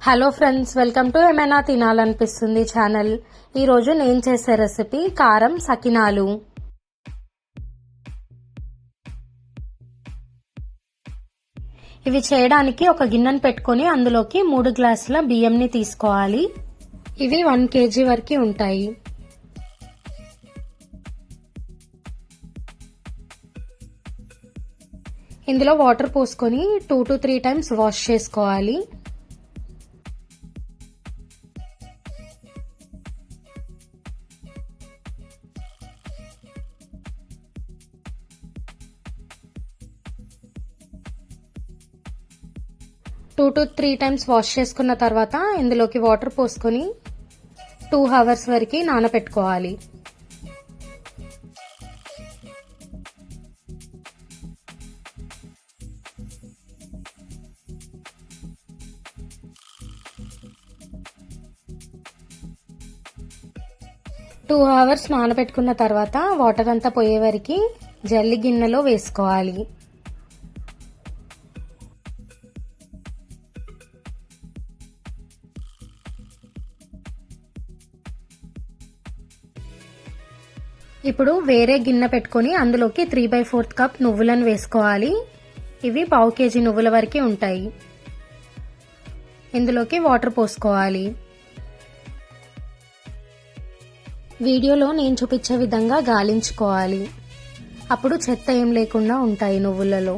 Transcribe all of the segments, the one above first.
Hello friends, welcome to ఏమైనా తినాలనిపిస్తుంది channel. ఈరోజు నేను చేసే రెసిపీ కారం సకినాలు. ఇవి చేయడానికి ఒక గిన్నెను పెట్టుకొని అందులోకి 3 గ్లాసుల బియ్యంని తీసుకోవాలి. ఇవి 1 kg వరకు ఉంటాయి. ఇందులో వాటర్ పోసుకొని 2 to 3 టైమ్స్ వాష్ చేసుకోవాలి. టూ టు 3 టైమ్స్ వాష్ చేసుకున్న తర్వాత ఇందులోకి వాటర్ పోసుకొని 2 hours వరకు నానబెట్టుకోవాలి. టూ అవర్స్ నానబెట్టుకున్న తర్వాత వాటర్ అంతా పోయే వరకు జల్లి గిన్నెలో వేసుకోవాలి. ఇప్పుడు వేరే గిన్నె పెట్టుకొని అందులోకి 3/4 కప్ నువ్వులను వేసుకోవాలి. ఇవి 1/2 kg నువ్వుల వరకు ఉంటాయి. ఇందులోకి వాటర్ పోసుకోవాలి. వీడియోలో నేను చూపించే విధంగా గాలించుకోవాలి. అప్పుడు చెత్త ఏం లేకుండా ఉంటాయి నువ్వులలో.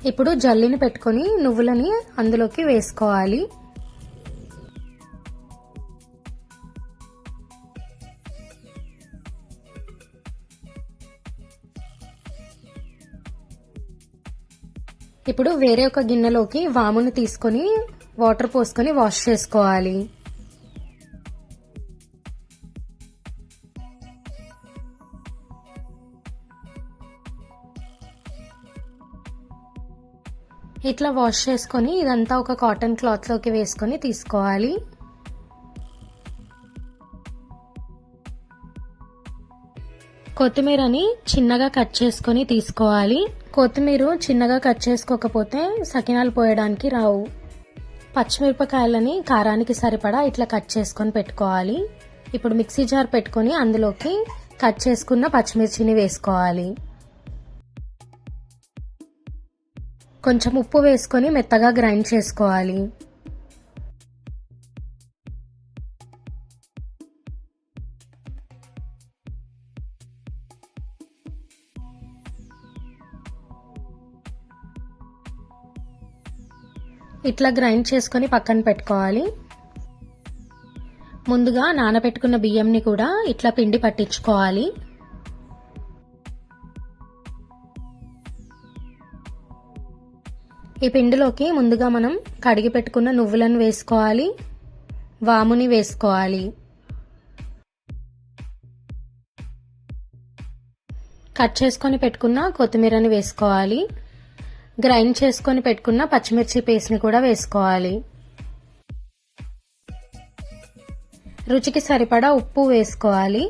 ఇప్పుడు జల్లిని పెట్టుకొని నువ్వులని అందులోకి వేసుకోవాలి. ఇప్పుడు వేరే ఒక గిన్నెలోకి వామును తీసుకొని వాటర్ పోసుకొని వాష్ చేసుకోవాలి. ఇట్లా వాష్ చేసుకొని ఇదంతా ఒక కాటన్ క్లాత్ లోకి వేసుకొని తీసుకోవాలి. కొత్తిమీరని చిన్నగా కట్ చేసుకొని తీసుకోవాలి. కొత్తిమీర చిన్నగా కట్ చేసుకోకపోతే సకినాలు పోయడానికి రావు. పచ్చిమిరపకాయలని కారానికి సరిపడా ఇట్లా కట్ చేసుకొని పెట్టుకోవాలి. ఇప్పుడు మిక్సీ జార్ పెట్టుకొని అందులోకి కట్ చేసుకున్న పచ్చిమిర్చిని వేసుకోవాలి. కొంచెం ఉప్పు వేసుకొని మెత్తగా గ్రైండ్ చేసుకోవాలి. ఇట్లా గ్రైండ్ చేసుకొని పక్కన పెట్టుకోవాలి. ముందుగా నానబెట్టుకున్న బియ్యంని కూడా ఇట్లా పిండి పట్టించుకోవాలి. ఈ పిండిలోకి ముందుగా మనం కడిగి పెట్టుకున్న నువ్వులను వేసుకోవాలి. వాముని వేసుకోవాలి. కట్ చేసుకొని పెట్టుకున్న కొత్తిమీరని వేసుకోవాలి. గ్రైండ్ చేసుకొని పెట్టుకున్న పచ్చిమిర్చి పేస్ట్ని కూడా వేసుకోవాలి. రుచికి సరిపడా ఉప్పు వేసుకోవాలి.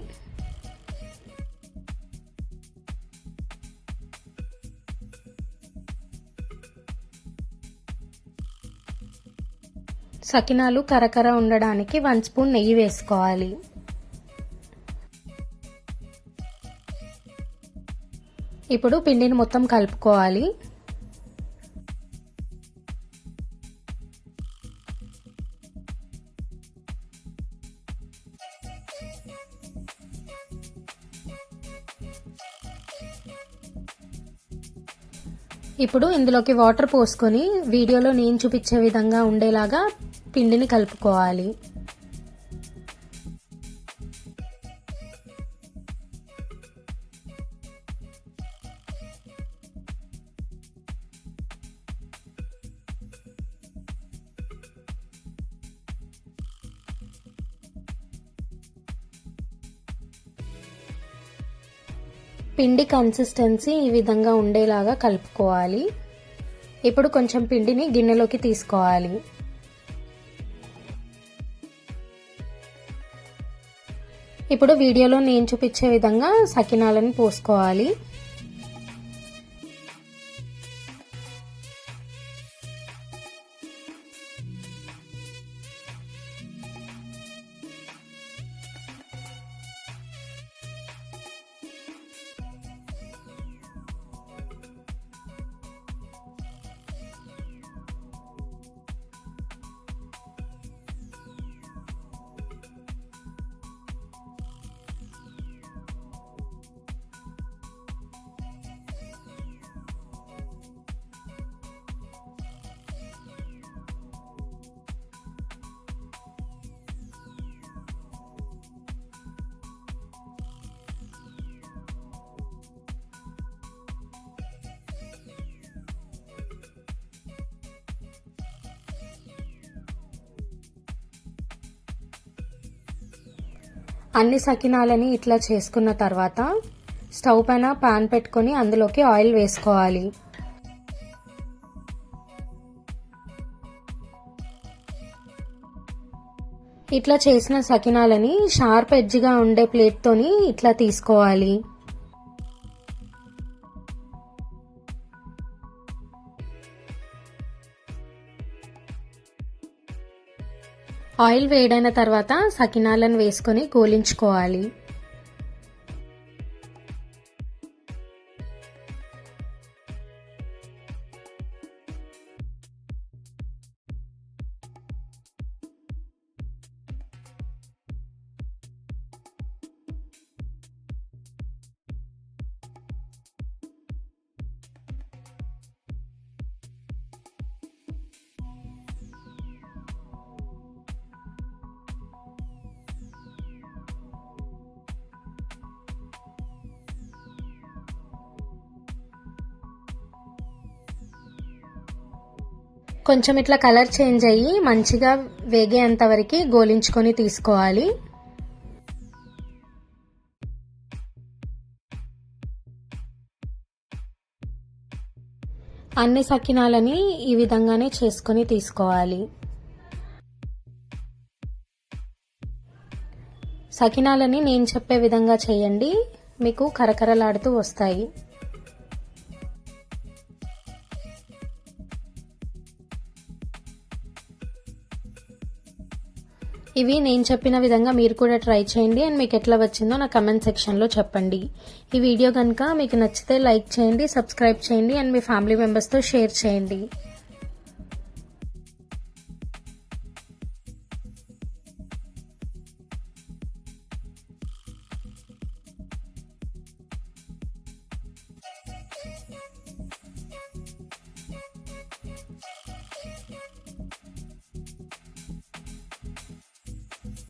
సకినాలు కరకర ఉండడానికి 1 స్పూన్ నెయ్యి వేసుకోవాలి. ఇప్పుడు పిండిని మొత్తం కలుపుకోవాలి. ఇప్పుడు ఇందులోకి వాటర్ పోసుకొని వీడియోలో నేను చూపించే విధంగా ఉండేలాగా పిండిని కలుపుకోవాలి. పిండి కన్సిస్టెన్సీ ఈ విధంగా ఉండేలాగా కలుపుకోవాలి. ఇప్పుడు కొంచెం పిండిని గిన్నెలోకి తీసుకోవాలి. ఇప్పుడు వీడియోలో నేను చూపించే విధంగా సకినాలను పోసుకోవాలి. అన్ని సకినాలని ఇట్లా చేసుకున్న తర్వాత స్టవ్ పైన పాన్ పెట్టుకొని అందులోకి ఆయిల్ వేసుకోవాలి. ఇట్లా చేసిన సకినాలని షార్ప్ ఎడ్జ్గా ఉండే ప్లేట్తోని ఇట్లా తీసుకోవాలి. ఆయిల్ వేడైన తర్వాత సకినాలను వేసుకొని గోలించుకోవాలి. కొంచెం ఇట్లా కలర్ చేంజ్ అయ్యి మంచిగా వేగేంత వరకు గోలించుకొని తీసుకోవాలి. అన్ని సకినాలని ఈ విధంగానే చేసుకొని తీసుకోవాలి. సకినాలని నేను చెప్పే విధంగా చేయండి, మీకు కరకరలాడుతూ వస్తాయి. ఇవి నేను చెప్పిన విధంగా మీరు కూడా ట్రై చేయండి అండ్ మీకు ఎట్లా వచ్చిందో నా కమెంట్ సెక్షన్లో చెప్పండి. ఈ వీడియో కనుక మీకు నచ్చితే లైక్ చేయండి, సబ్స్క్రైబ్ చేయండి అండ్ మీ ఫ్యామిలీ మెంబర్స్తో షేర్ చేయండి.